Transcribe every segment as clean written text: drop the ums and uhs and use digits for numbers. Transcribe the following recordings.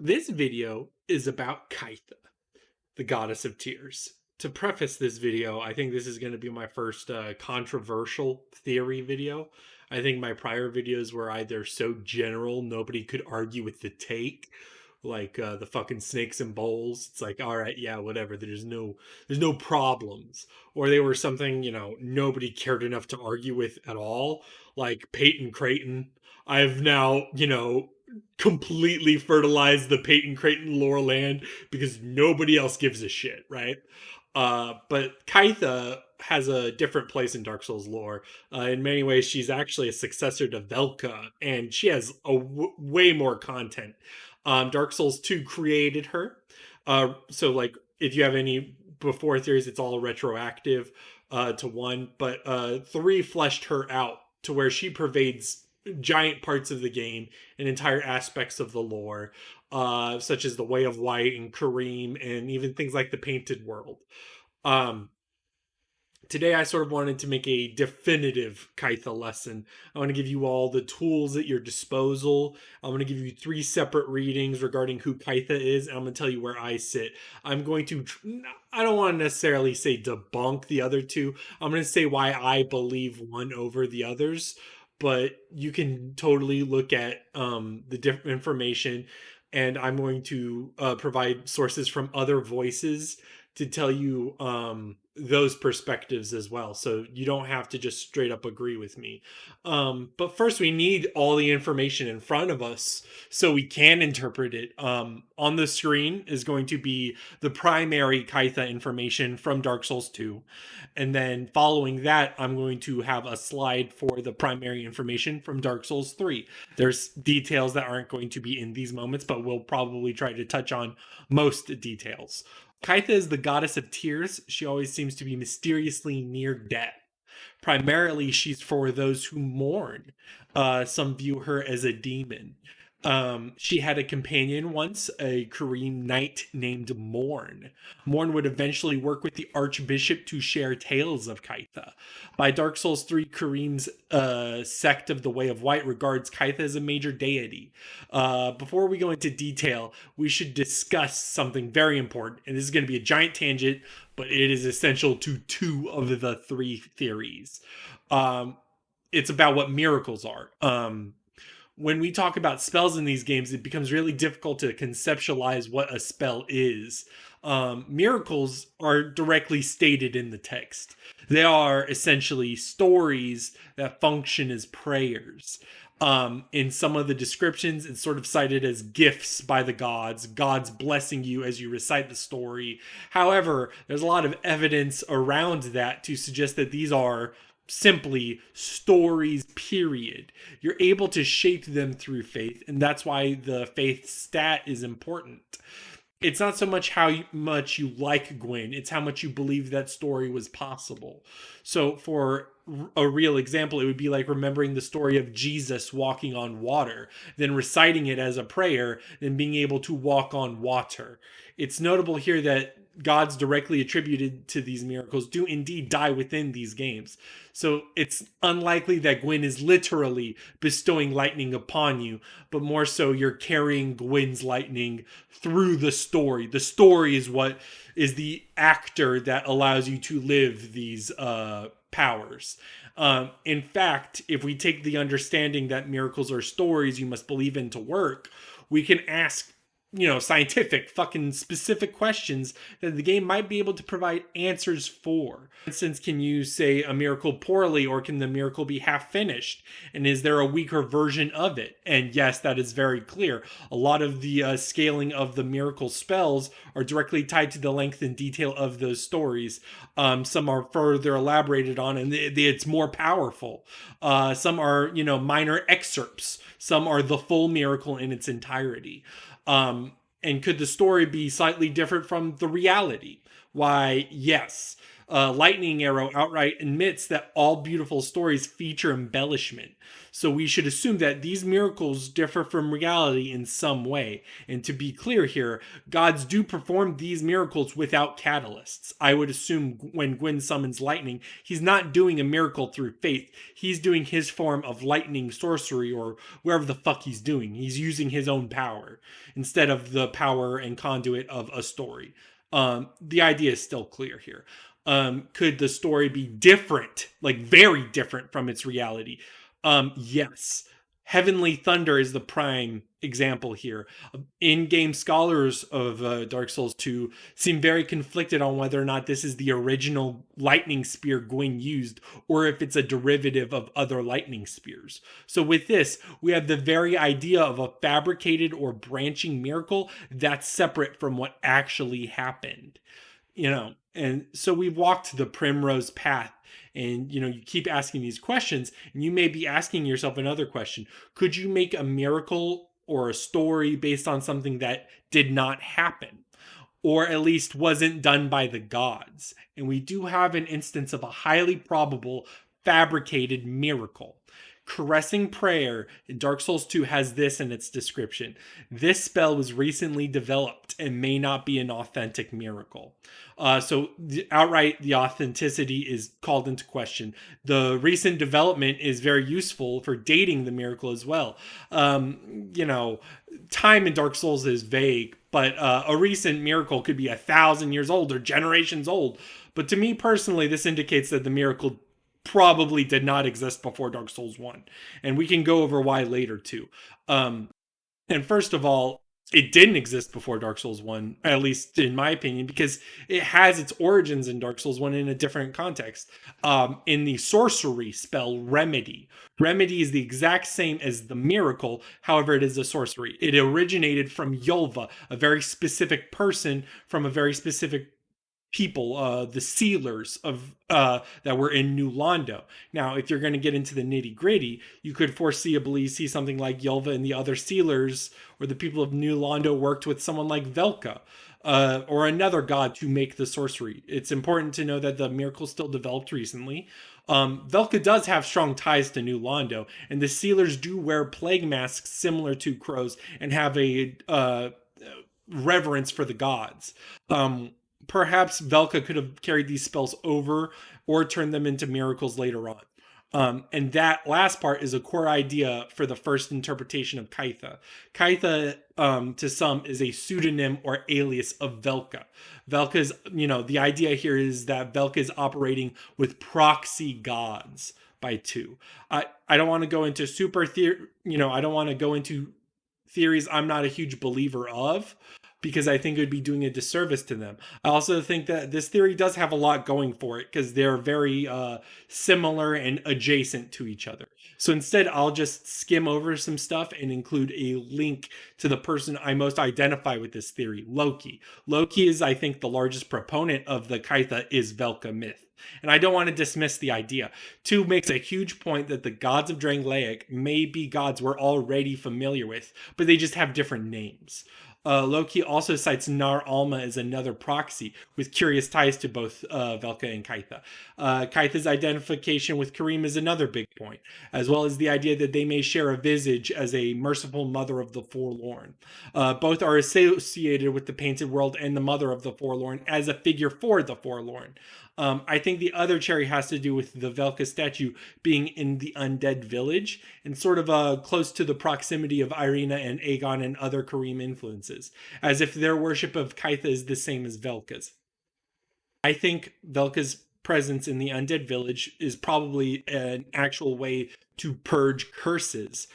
This video is about Caitha, the goddess of tears. To preface this video, I think this is going to be my first controversial theory video. I think my prior videos were either so general nobody could argue with the take, like the fucking snakes and bowls. It's like, all right, yeah, whatever. There's no problems, or they were something nobody cared enough to argue with at all, like Peyton Creighton. I've now completely fertilized the Peyton Creighton lore land because nobody else gives a shit, right? But Caitha has a different place in Dark Souls lore. In many ways, she's actually a successor to Velka, and she has way more content. Dark Souls 2 created her. So, like, if you have any before theories, it's all retroactive to 1. But 3 fleshed her out to where she pervades giant parts of the game and entire aspects of the lore, such as the Way of Light and Kareem, and even things like the Painted World. Um, Today, I sort of wanted to make a definitive Caitha lesson. I want to give you all the tools at your disposal. I'm going to give you 3 separate readings regarding who Caitha is, and I'm going to tell you where I sit. I'm going to, I don't want to necessarily say debunk the other 2. I'm going to say why I believe one over the others, but you can totally look at the different information, and I'm going to provide sources from other voices to tell you those perspectives as well. So you don't have to just straight up agree with me. But first, we need all the information in front of us so we can interpret it. On the screen is going to be the primary Caitha information from Dark Souls 2. And then following that, I'm going to have a slide for the primary information from Dark Souls 3. There's details that aren't going to be in these moments, but we'll probably try to touch on most details. Caitha is the goddess of tears. She always seems to be mysteriously near death. Primarily, she's for those who mourn. Some view her as a demon. She had a companion once, a Kareem knight named Morne. Morne would eventually work with the Archbishop to share tales of Caitha. By Dark Souls 3, Kareem's sect of the Way of White regards Caitha as a major deity. Before we go into detail, we should discuss something very important, and this is going to be a giant tangent, but it is essential to 2 of the 3 theories. It's about what miracles are. When we talk about spells in these games, it becomes really difficult to conceptualize what a spell is. Miracles are directly stated in the text. They are essentially stories that function as prayers. In some of the descriptions, it's sort of cited as gifts by the gods blessing you as you recite the story. However, there's a lot of evidence around that to suggest that these are simply stories, period. You're able to shape them through faith, and that's why the faith stat is important. It's not so much how much you like Gwyn, it's how much you believe that story was possible. So for a real example, it would be like remembering the story of Jesus walking on water, then reciting it as a prayer, then being able to walk on water. It's notable here that gods directly attributed to these miracles do indeed die within these games. So it's unlikely that Gwyn is literally bestowing lightning upon you, but more so you're carrying Gwyn's lightning through the story. The story is what is the actor that allows you to live these powers. In fact, if we take the understanding that miracles are stories you must believe in to work, we can ask scientific, fucking specific questions that the game might be able to provide answers for. For instance, can you say a miracle poorly, or can the miracle be half finished? And is there a weaker version of it? And yes, that is very clear. A lot of the scaling of the miracle spells are directly tied to the length and detail of those stories. Some are further elaborated on, and it's more powerful. Some are, minor excerpts. Some are the full miracle in its entirety. And could the story be slightly different from the reality? Why, yes. Lightning Arrow outright admits that all beautiful stories feature embellishment. So we should assume that these miracles differ from reality in some way. And to be clear here, gods do perform these miracles without catalysts. I would assume when Gwyn summons lightning, he's not doing a miracle through faith. He's doing his form of lightning sorcery or wherever the fuck he's doing. He's using his own power instead of the power and conduit of a story. The idea is still clear here. Could the story be different, like very different from its reality? Yes. Heavenly Thunder is the prime example here. In-game scholars of Dark Souls 2 seem very conflicted on whether or not this is the original lightning spear Gwyn used, or if it's a derivative of other lightning spears. So with this, we have the very idea of a fabricated or branching miracle that's separate from what actually happened. And so we've walked the primrose path, and you keep asking these questions, and you may be asking yourself another question: could you make a miracle or a story based on something that did not happen, or at least wasn't done by the gods? And we do have an instance of a highly probable fabricated miracle. Caressing Prayer in Dark Souls 2 has this in its description: this spell was recently developed and may not be an authentic miracle. So outright, the authenticity is called into question. The recent development is very useful for dating the miracle as well. Time in Dark Souls is vague, but a recent miracle could be 1,000 years old or generations old. But to me personally, this indicates that the miracle probably did not exist before Dark Souls 1. And we can go over why later too. And first of all, it didn't exist before Dark Souls 1, at least in my opinion, because it has its origins in Dark Souls 1 in a different context. In the sorcery spell Remedy. Remedy is the exact same as the miracle, however, it is a sorcery. It originated from Yolva, a very specific person from a very specific people, the sealers of that were in New Londo. Now, if you're going to get into the nitty gritty, you could foreseeably see something like Yolva and the other sealers, or the people of New Londo worked with someone like Velka, or another god to make the sorcery. It's important to know that the miracle still developed recently. Velka does have strong ties to New Londo, and the sealers do wear plague masks similar to crows and have a reverence for the gods. Perhaps Velka could have carried these spells over or turned them into miracles later on. And that last part is a core idea for the first interpretation of Caitha. Caitha, to some, is a pseudonym or alias of Velka. Velka's, the idea here is that Velka is operating with proxy gods by two. I don't want to go into I don't want to go into theories I'm not a huge believer of, because I think it would be doing a disservice to them. I also think that this theory does have a lot going for it, because they're very similar and adjacent to each other. So instead, I'll just skim over some stuff and include a link to the person I most identify with this theory, Loki. Loki is, I think, the largest proponent of the Caitha is Velka myth. And I don't want to dismiss the idea. 2 makes a huge point that the gods of Drangleic may be gods we're already familiar with, but they just have different names. Loki also cites Nar Alma as another proxy, with curious ties to both Velka and Kaitha. Kaitha's identification with Karim is another big point, as well as the idea that they may share a visage as a merciful mother of the forlorn. Both are associated with the painted world and the mother of the forlorn as a figure for the forlorn. I think the other cherry has to do with the Velka statue being in the undead village and sort of close to the proximity of Irina and Eygon and other Karim influences, as if their worship of Caitha is the same as Velka's. I think Velka's presence in the undead village is probably an actual way to purge curses,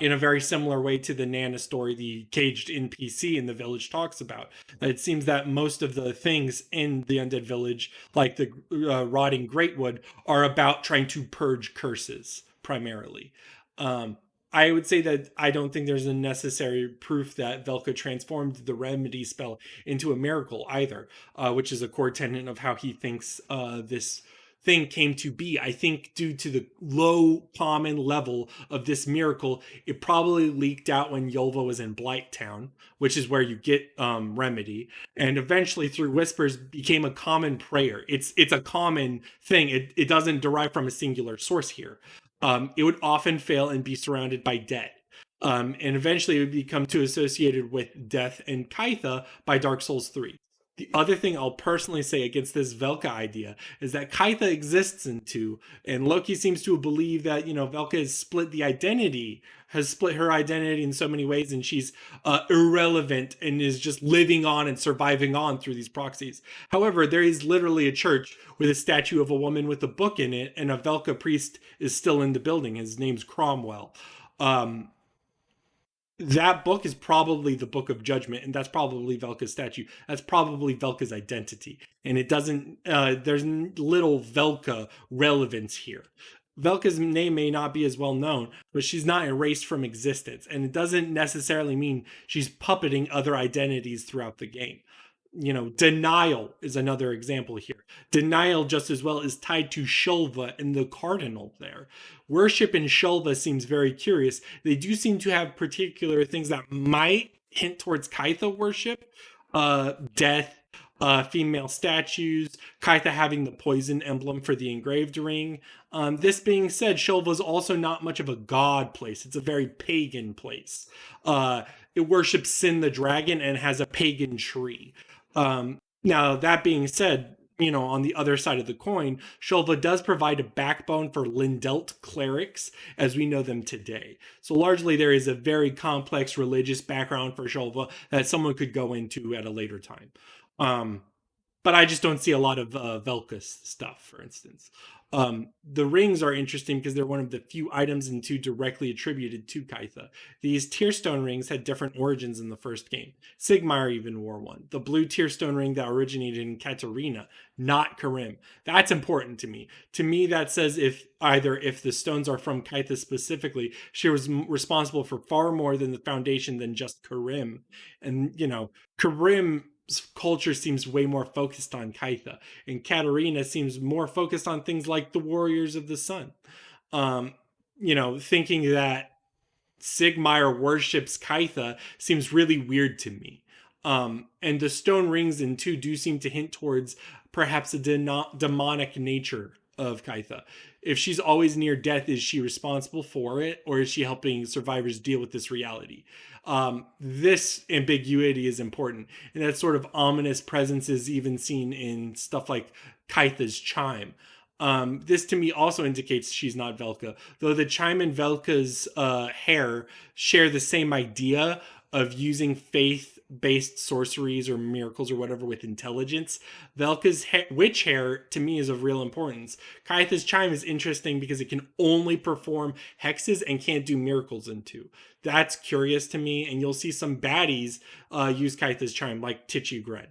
in a very similar way to the Nana story the caged NPC in the village talks about. It seems that most of the things in the undead village, like the rotting greatwood, are about trying to purge curses primarily. I would say that I don't think there's a necessary proof that Velka transformed the remedy spell into a miracle either, which is a core tenet of how he thinks this thing came to be. I think due to the low common level of this miracle, it probably leaked out when Yolva was in Blighttown, which is where you get remedy, and eventually through whispers became a common prayer. It's a common thing. It doesn't derive from a singular source here. It would often fail and be surrounded by debt. And eventually it would become too associated with death and Caitha by Dark Souls 3. The other thing I'll personally say against this Velka idea is that Caitha exists in 2, and Loki seems to believe that, Velka has split her identity in so many ways, and she's irrelevant and is just living on and surviving on through these proxies. However, there is literally a church with a statue of a woman with a book in it, and a Velka priest is still in the building. His name's Cromwell. That book is probably the Book of Judgment, and that's probably Velka's statue. That's probably Velka's identity, and it doesn't. There's little Velka relevance here. Velka's name may not be as well known, but she's not erased from existence, and it doesn't necessarily mean she's puppeting other identities throughout the game. Denial is another example here. Denial just as well is tied to Shulva and the cardinal there. Worship in Shulva seems very curious. They do seem to have particular things that might hint towards Caitha worship. Death, female statues, Caitha having the poison emblem for the engraved ring. This being said, Shulva is also not much of a god place. It's a very pagan place. It worships Sin the dragon and has a pagan tree. Now, that being said, on the other side of the coin, Shulva does provide a backbone for Lindelt clerics as we know them today. So largely there is a very complex religious background for Shulva that someone could go into at a later time. But I just don't see a lot of Velka's stuff, for instance. The rings are interesting because they're one of the few items in 2 directly attributed to Caitha. These Tearstone rings had different origins in the first game. Sigmar even wore one. The blue Tearstone ring that originated in Katarina, not Karim. That's important to me. To me, that says if the stones are from Caitha specifically, she was responsible for far more than the foundation than just Karim. And, Karim culture seems way more focused on Caitha, and Katarina seems more focused on things like the Warriors of the Sun. Thinking that Sigmar worships Caitha seems really weird to me. And the stone rings in 2 do seem to hint towards perhaps a demonic nature of Caitha. If she's always near death, is she responsible for it, or is she helping survivors deal with this reality? This ambiguity is important, and that sort of ominous presence is even seen in stuff like Caitha's chime. This to me also indicates she's not Velka, though the chime and Velka's hair share the same idea of using faith-based sorceries or miracles or whatever with intelligence. Velka's witch hair, to me, is of real importance. Caitha's chime is interesting because it can only perform hexes and can't do miracles in 2. That's curious to me, and you'll see some baddies use Caitha's chime, like Tichi Gren.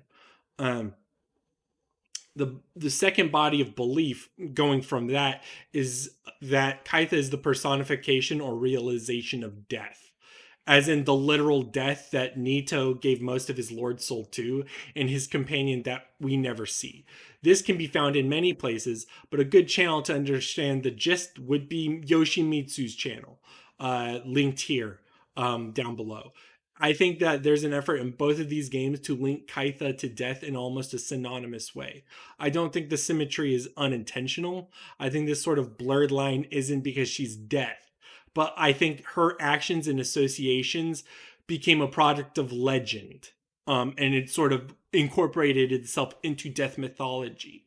The second body of belief going from that is that Caitha is the personification or realization of death, as in the literal death that Nito gave most of his Lord Soul to, and his companion that we never see. This can be found in many places, but a good channel to understand the gist would be Yoshimitsu's channel, linked here down below. I think that there's an effort in both of these games to link Caitha to death in almost a synonymous way. I don't think the symmetry is unintentional. I think this sort of blurred line isn't because she's death, but I think her actions and associations became a product of legend, and it sort of incorporated itself into death mythology.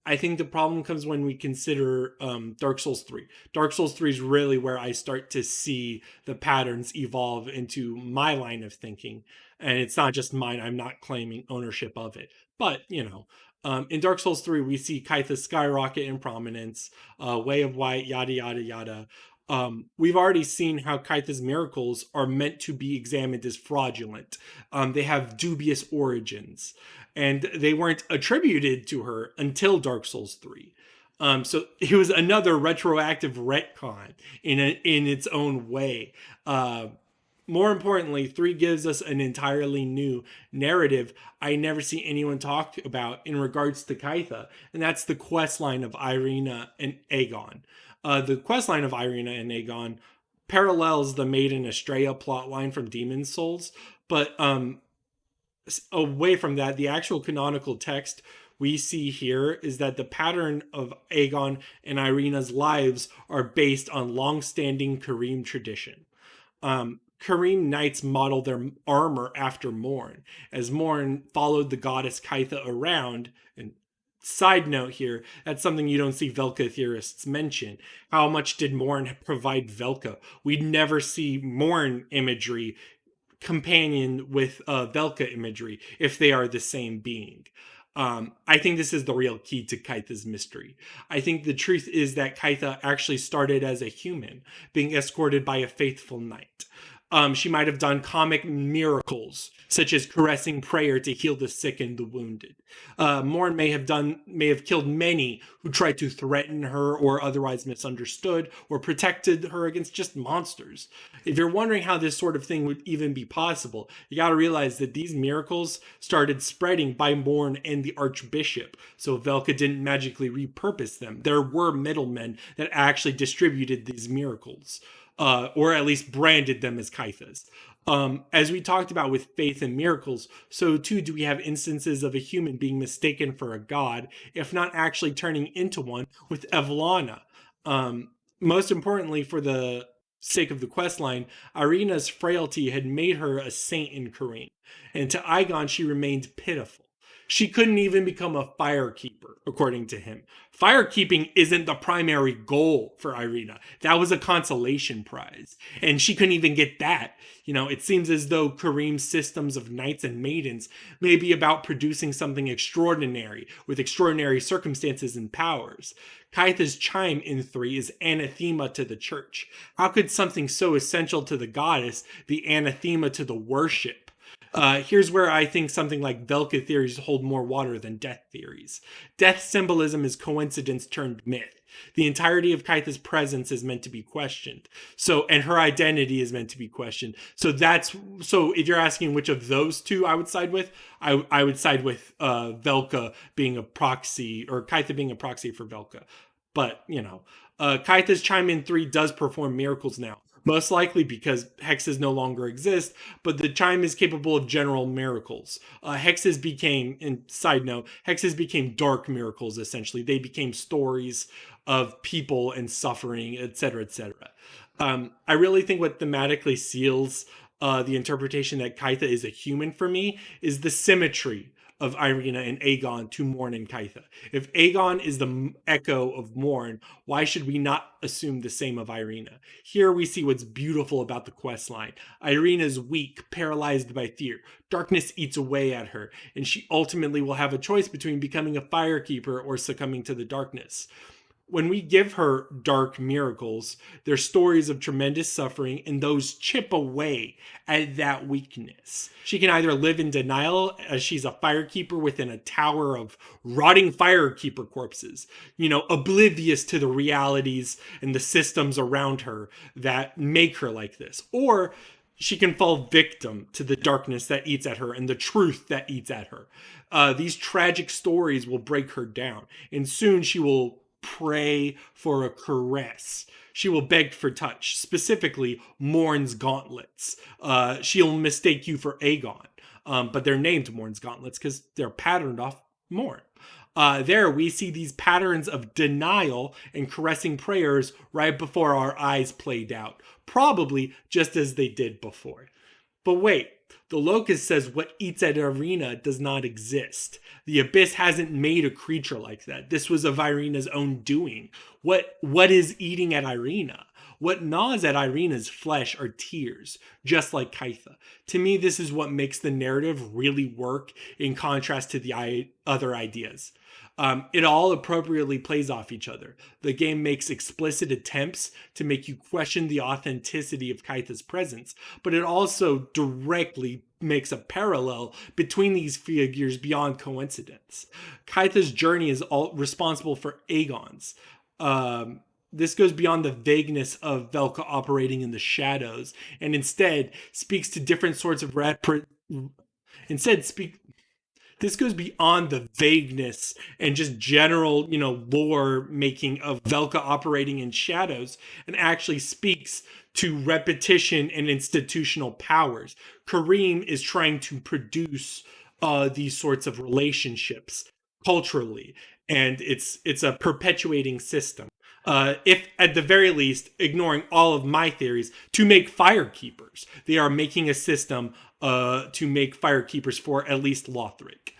I think the problem comes when we consider Dark Souls 3. Dark Souls 3 is really where I start to see the patterns evolve into my line of thinking. And it's not just mine. I'm not claiming ownership of it. But, in Dark Souls 3, we see Caitha skyrocket in prominence, Way of White, yada, yada, yada. We've already seen how Caitha's miracles are meant to be examined as fraudulent. They have dubious origins, and they weren't attributed to her until Dark Souls 3. So it was another retroactive retcon in its own way. more importantly, 3 gives us an entirely new narrative I never see anyone talk about in regards to Caitha, and that's the quest line of Irina and Eygon. The quest line of Irina and Eygon parallels the Maiden Estrella plotline from Demon Souls, but away from that, the actual canonical text we see here is that the pattern of Eygon and Irina's lives are based on long-standing Kareem tradition. Kareem knights model their armor after Morne, as Morne followed the goddess Caitha around. And side note here, that's something you don't see Velka theorists mention. How much did Morne provide Velka? We'd never see Morne imagery companion with Velka imagery if they are the same being. I think this is the real key to Caitha's mystery. I think the truth is that Caitha actually started as a human, being escorted by a faithful knight. She might have done comic miracles, such as caressing prayer to heal the sick and the wounded. Morn may have killed many who tried to threaten her or otherwise misunderstood or protected her against just monsters. If you're wondering how this sort of thing would even be possible, you gotta realize that these miracles started spreading by Morn and the Archbishop, so Velka didn't magically repurpose them. There were middlemen that actually distributed these miracles. Or at least branded them as Caithas. As we talked about with faith and miracles, so too do we have instances of a human being mistaken for a god, if not actually turning into one, with Evelana. Most importantly, for the sake of the questline, Irina's frailty had made her a saint in Kareem, and to Eygon she remained pitiful. She couldn't even become a firekeeper, according to him. Firekeeping isn't the primary goal for Irina. That was a consolation prize. And she couldn't even get that. You know, it seems as though Kareem's systems of knights and maidens may be about producing something extraordinary, with extraordinary circumstances and powers. Caitha's chime in 3 is anathema to the church. How could something so essential to the goddess be anathema to the worship? Here's where I think something like Velka theories hold more water than death theories. Death symbolism is coincidence turned myth. The entirety of Caitha's presence is meant to be questioned. And her identity is meant to be questioned. So if you're asking which of those two I would side with, I would side with Velka being a proxy, or Caitha being a proxy for Velka. But, Caitha's chime in 3 does perform miracles now. Most likely because hexes no longer exist, but the chime is capable of general miracles. Hexes became dark miracles, essentially. They became stories of people and suffering, etc., etc. I really think what thematically seals the interpretation that Caitha is a human for me is the symmetry of Irina and Eygon to Morne and Caitha. If Eygon is the echo of Morne, why should we not assume the same of Irina? Here we see what's beautiful about the questline. Irina is weak, paralyzed by fear. Darkness eats away at her, and she ultimately will have a choice between becoming a firekeeper or succumbing to the darkness. When we give her dark miracles, they're stories of tremendous suffering, and those chip away at that weakness. She can either live in denial as she's a firekeeper within a tower of rotting firekeeper corpses, oblivious to the realities and the systems around her that make her like this. Or she can fall victim to the darkness that eats at her and the truth that eats at her. These tragic stories will break her down, and soon she will pray for a caress. She will beg for touch, specifically Morne's gauntlets. She'll mistake you for Eygon, but they're named Morne's gauntlets because they're patterned off Morne. There we see these patterns of denial and caressing prayers right before our eyes played out, probably just as they did before. But wait, the locust says what eats at Irina does not exist. The abyss hasn't made a creature like that. This was of Irina's own doing. What is eating at Irina? What gnaws at Irina's flesh are tears, just like Caitha. To me, this is what makes the narrative really work in contrast to the other ideas. It all appropriately plays off each other. The game makes explicit attempts to make you question the authenticity of Caitha's presence, but it also directly makes a parallel between these figures beyond coincidence. Caitha's journey is all responsible for Eygon's. this goes beyond the vagueness of Velka operating in the shadows, and instead speaks to different sorts of instead speak this goes beyond the vagueness and just general, lore making of Velka operating in shadows, and actually speaks to repetition and institutional powers. Kareem is trying to produce these sorts of relationships culturally, and it's a perpetuating system. If at the very least, ignoring all of my theories, to make fire keepers. They are making a system to make fire keepers for at least Lothric.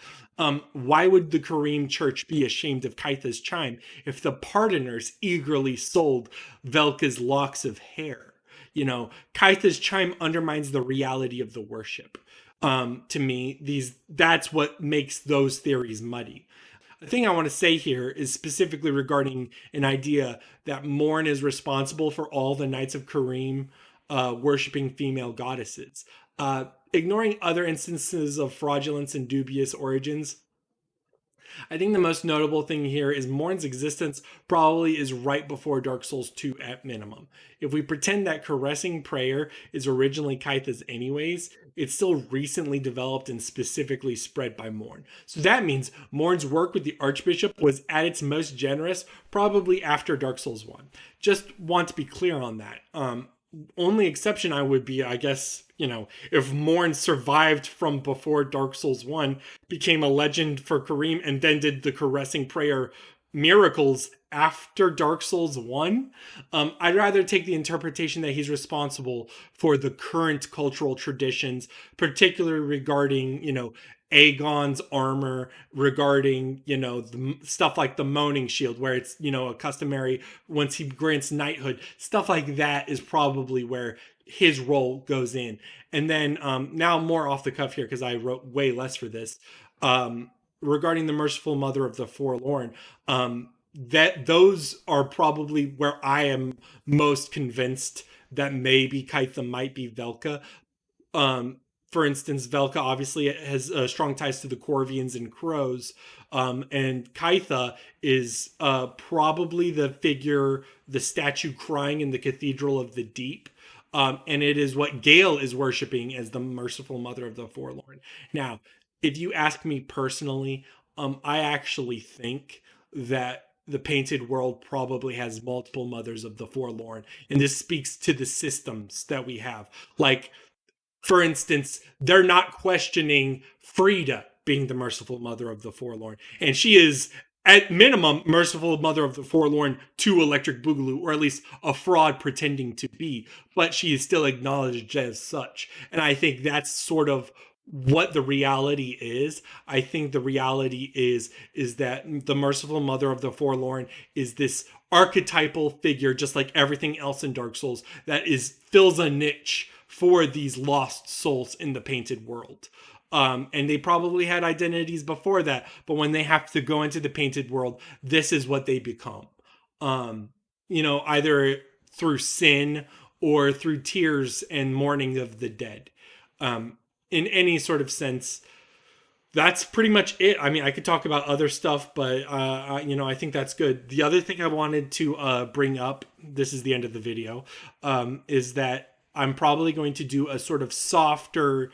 Why would the Kareem Church be ashamed of Caitha's chime if the pardoners eagerly sold Velka's locks of hair? Caitha's chime undermines the reality of the worship. To me, that's what makes those theories muddy. The thing I want to say here is specifically regarding an idea that Morne is responsible for all the Knights of Kareem worshipping female goddesses. Ignoring other instances of fraudulence and dubious origins, I think the most notable thing here is Morne's existence probably is right before Dark Souls 2 at minimum. If we pretend that caressing prayer is originally Caitha's anyways, it's still recently developed and specifically spread by Morne. So that means Morne's work with the Archbishop was at its most generous probably after Dark Souls 1. Just want to be clear on that. Only exception I would be, I guess, if Morne survived from before Dark Souls 1, became a legend for Kareem, and then did the caressing prayer miracles after Dark Souls 1. I'd rather take the interpretation that he's responsible for the current cultural traditions, particularly regarding, Aegon's armor, regarding, the stuff like the Moaning Shield, where it's, a customary, once he grants knighthood, stuff like that is probably where his role goes in. And then now more off the cuff here, because I wrote way less for this, regarding the Merciful Mother of the Forlorn, that those are probably where I am most convinced that maybe Caitha might be Velka. For instance, Velka obviously has strong ties to the Corvians and Crows, and Caitha is probably the figure, the statue crying in the Cathedral of the Deep, and it is what Gale is worshipping as the Merciful Mother of the Forlorn. Now, if you ask me personally, I actually think that the painted world probably has multiple mothers of the Forlorn, and this speaks to the systems that we have. Like, for instance, they're not questioning Frida being the Merciful Mother of the Forlorn. And she is, at minimum, Merciful Mother of the Forlorn to Electric Boogaloo, or at least a fraud pretending to be. But she is still acknowledged as such. And I think that's sort of what the reality is. I think the reality is that the Merciful Mother of the Forlorn is this archetypal figure, just like everything else in Dark Souls, that fills a niche for these lost souls in the painted world. And they probably had identities before that, but when they have to go into the painted world, this is what they become. Either through sin or through tears and mourning of the dead. In any sort of sense, that's pretty much it. I mean, I could talk about other stuff, but I think that's good. The other thing I wanted to bring up, this is the end of the video, is that I'm probably going to do a sort of softer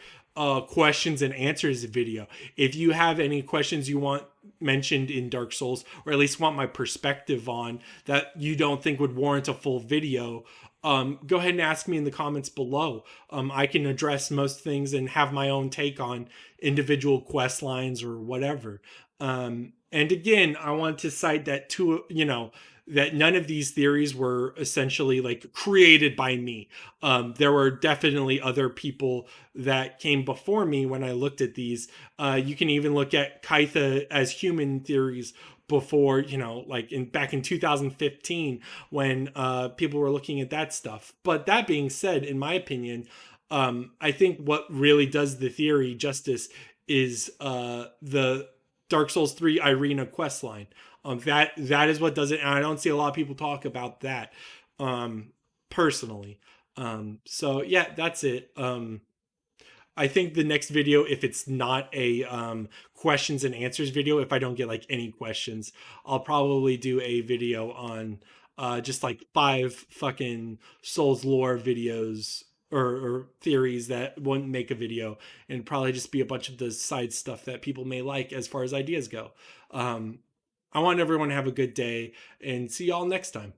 questions and answers video. If you have any questions you want mentioned in Dark Souls, or at least want my perspective on that you don't think would warrant a full video, go ahead and ask me in the comments below. I can address most things and have my own take on individual quest lines or whatever. And again, I want to cite that that none of these theories were essentially like created by me. There were definitely other people that came before me when I looked at these. You can even look at Caitha as human theories before, back in 2015 when people were looking at that stuff. But that being said, in my opinion, I think what really does the theory justice is the Dark Souls 3 Irina questline. That is what does it, and I don't see a lot of people talk about that personally. So yeah, that's it. I think the next video, if it's not a questions and answers video, if I don't get like any questions, I'll probably do a video on just like 5 fucking Souls lore videos or theories that wouldn't make a video, and probably just be a bunch of the side stuff that people may like as far as ideas go. I want everyone to have a good day and see y'all next time.